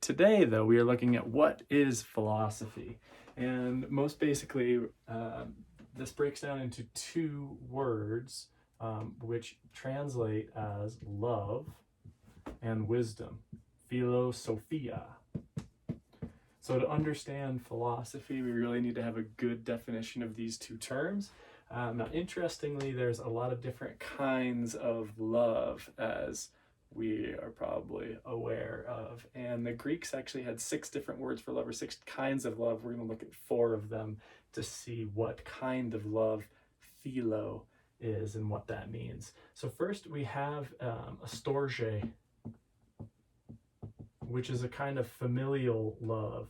Today, though, we are looking at what is philosophy. And most basically, this breaks down into two words, which translate as love and wisdom, philosophia. So to understand philosophy, we really need to have a good definition of these two terms. Now, interestingly, there's a lot of different kinds of love, as we are probably aware of. And the Greeks actually had 6 different words for love, or 6 kinds of love. We're going to look at 4 of them to see what kind of love philo is and what that means. So first we have a storge, which is a kind of familial love.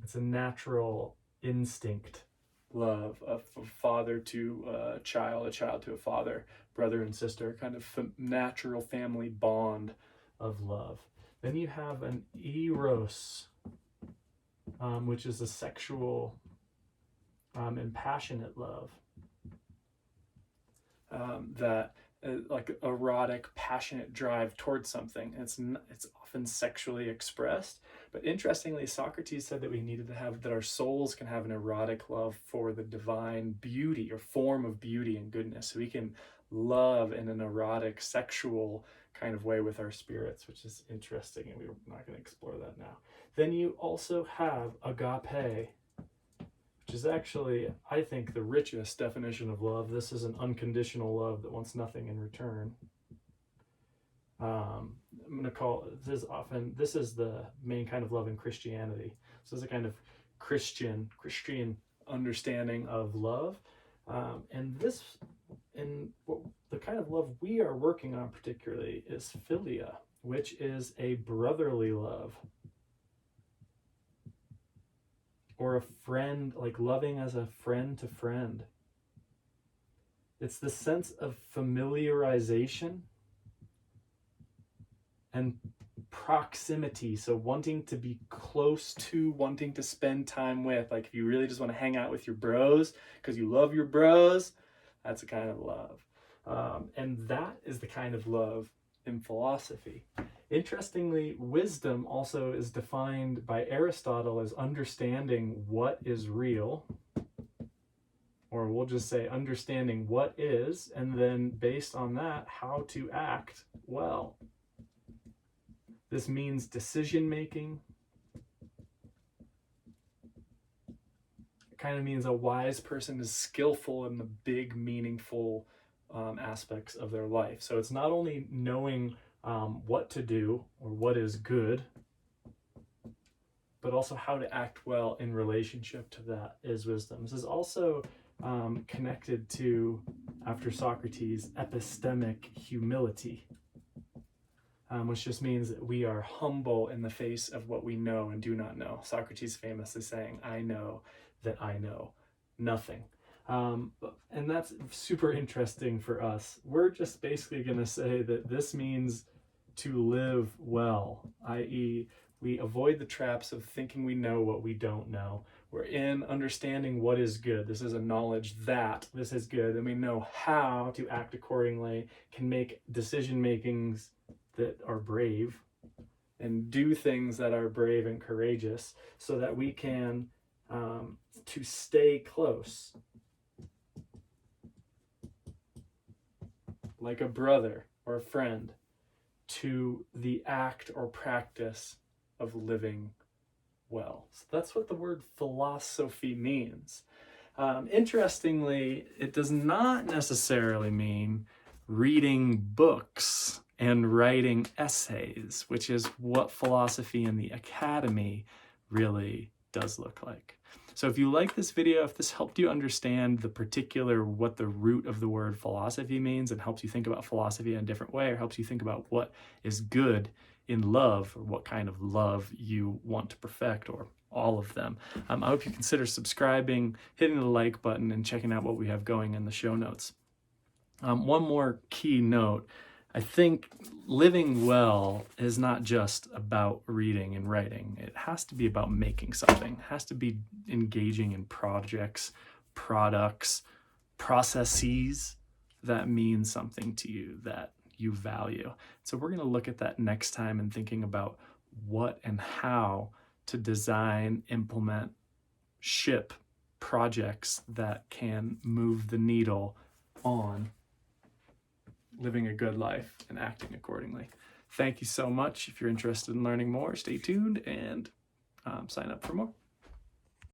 It's a natural instinct love of a father to a child to a father, brother and sister, kind of natural family bond of love. Then you have an eros, which is a sexual and passionate love, that like erotic, passionate drive towards something. It's often sexually expressed. But interestingly, Socrates said that we needed to have, that our souls can have an erotic love for the divine beauty or form of beauty and goodness. So we can love in an erotic, sexual kind of way with our spirits, which is interesting, and we're not going to explore that now. Then you also have agape, which is actually, I think, the richest definition of love. This is an unconditional love that wants nothing in return. I'm going to call this is the main kind of love in Christianity. So it's a kind of Christian understanding of love, and the kind of love we are working on particularly is philia, which is a brotherly love, or a friend, like loving as a friend to friend. It's the sense of familiarization and proximity, so wanting to be close to, wanting to spend time with. Like if you really just want to hang out with your bros because you love your bros, that's a kind of love. And that is the kind of love in philosophy. Interestingly, wisdom also is defined by Aristotle as understanding what is real, or we'll just say understanding what is, and then based on that, how to act well. This means decision making. It kind of means a wise person is skillful in the big, meaningful aspects of their life. So it's not only knowing what to do or what is good, but also how to act well in relationship to that is wisdom. This is also connected to, after Socrates, epistemic humility, which just means that we are humble in the face of what we know and do not know. Socrates famously saying, "I know that I know nothing." And that's super interesting for us. We're just basically going to say that this means to live well, i.e., we avoid the traps of thinking we know what we don't know. We're in understanding what is good. This is a knowledge that this is good, and we know how to act accordingly, can make decision makings that are brave, and do things that are brave and courageous, so that we can to stay close, like a brother or a friend, to the act or practice of living well. So that's what the word philosophy means. Interestingly, it does not necessarily mean reading books and writing essays, which is what philosophy in the academy really does look like. So if you like this video, if this helped you understand the particular, what the root of the word philosophy means, and helps you think about philosophy in a different way, or helps you think about what is good in love, or what kind of love you want to perfect, or all of them, I hope you consider subscribing, hitting the like button, and checking out what we have going in the show notes. One more key note. I think living well is not just about reading and writing. It has to be about making something. It has to be engaging in projects, products, processes that mean something to you, that you value. So we're going to look at that next time and thinking about what and how to design, implement, ship projects that can move the needle on living a good life and acting accordingly. Thank you so much. If you're interested in learning more, stay tuned and sign up for more.